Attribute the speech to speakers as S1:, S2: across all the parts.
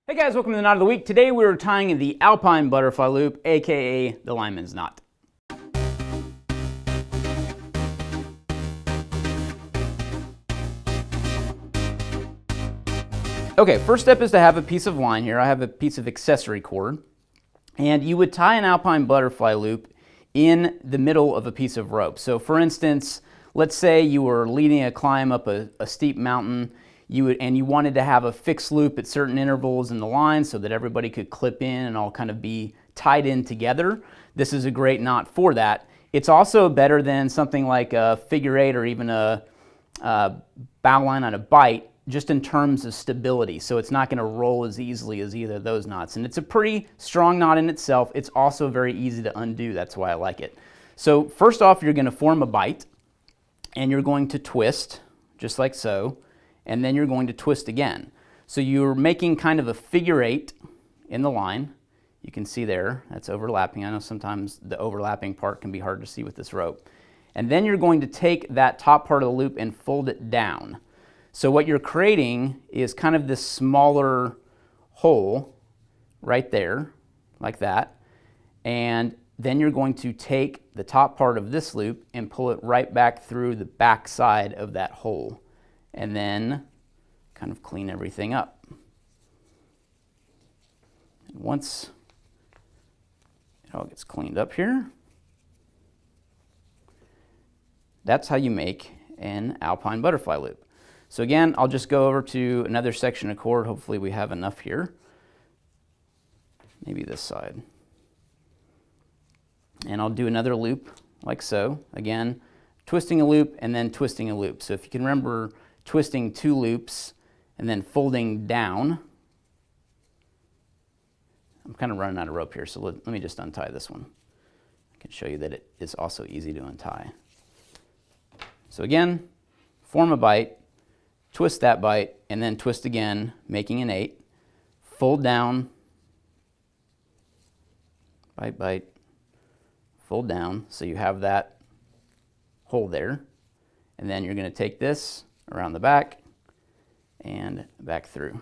S1: Hey guys, welcome to the Knot of the Week. Today we're tying the Alpine Butterfly loop, aka the lineman's knot. Okay, first step is to have a piece of line here. I have a piece of accessory cord, and you would tie an Alpine Butterfly loop in the middle of a piece of rope. So for instance, let's say you were leading a climb up a steep mountain, and you wanted to have a fixed loop at certain intervals in the line so that everybody could clip in and all kind of be tied in together. This is a great knot for that. It's also better than something like a figure eight or even a bow line on a bite, just in terms of stability. So it's not going to roll as easily as either of those knots. And it's a pretty strong knot in itself. It's also very easy to undo. That's why I like it. So first off, you're going to form a bite, and you're going to twist, just like so. And then you're going to twist again. So you're making kind of a figure eight in the line. You can see there, that's overlapping. I know sometimes the overlapping part can be hard to see with this rope. And then you're going to take that top part of the loop and fold it down. So what you're creating is kind of this smaller hole right there, like that. And then you're going to take the top part of this loop and pull it right back through the back side of that hole. And then kind of clean everything up. And once it all gets cleaned up here, that's how you make an Alpine Butterfly loop. So again, I'll just go over to another section of cord. Hopefully we have enough here. Maybe this side. And I'll do another loop like so. Again, twisting a loop and then twisting a loop. So if you can remember twisting two loops and then folding down. I'm kind of running out of rope here, so let me just untie this one. I can show you that it is also easy to untie. So again, form a bite, twist that bite, and then twist again, making an 8. Fold down, bite, bite, fold down, so you have that hole there. And then you're going to take this around the back and back through.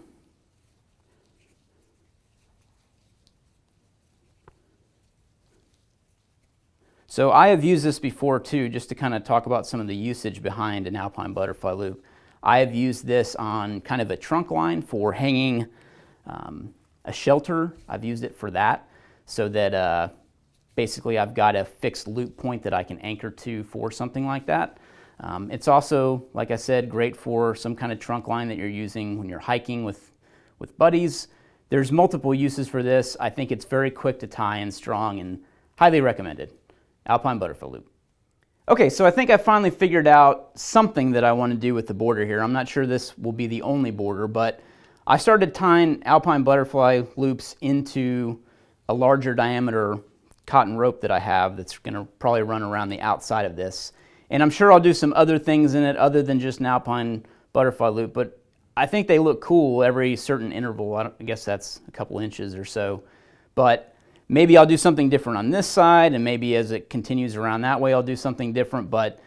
S1: So I have used this before too, just to kind of talk about some of the usage behind an Alpine Butterfly loop. I have used this on kind of a trunk line for hanging a shelter. I've used it for that, so that basically I've got a fixed loop point that I can anchor to for something like that. It's also, like I said, great for some kind of trunk line that you're using when you're hiking with buddies. There's multiple uses for this. I think it's very quick to tie and strong and highly recommended. Alpine Butterfly loop. Okay, so I think I finally figured out something that I want to do with the border here. I'm not sure this will be the only border, but I started tying Alpine Butterfly loops into a larger diameter cotton rope that I have that's going to probably run around the outside of this. And I'm sure I'll do some other things in it other than just an Alpine Butterfly loop, but I think they look cool every certain interval. I guess that's a couple inches or so. But maybe I'll do something different on this side, and maybe as it continues around that way, I'll do something different. But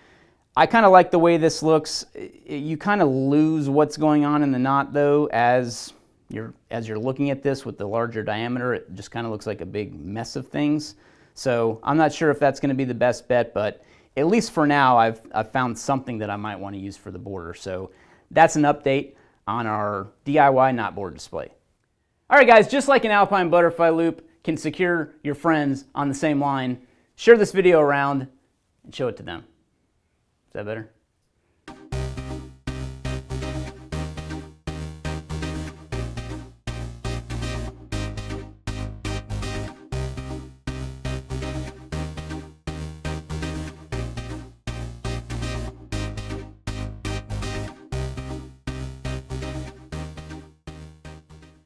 S1: I kind of like the way this looks. You kind of lose what's going on in the knot, though, as you're looking at this with the larger diameter. It just kind of looks like a big mess of things. So I'm not sure if that's going to be the best bet, but at least for now, I've found something that I might want to use for the border. So that's an update on our DIY knot board display. All right, guys, just like an Alpine Butterfly loop can secure your friends on the same line, share this video around and show it to them. Is that better?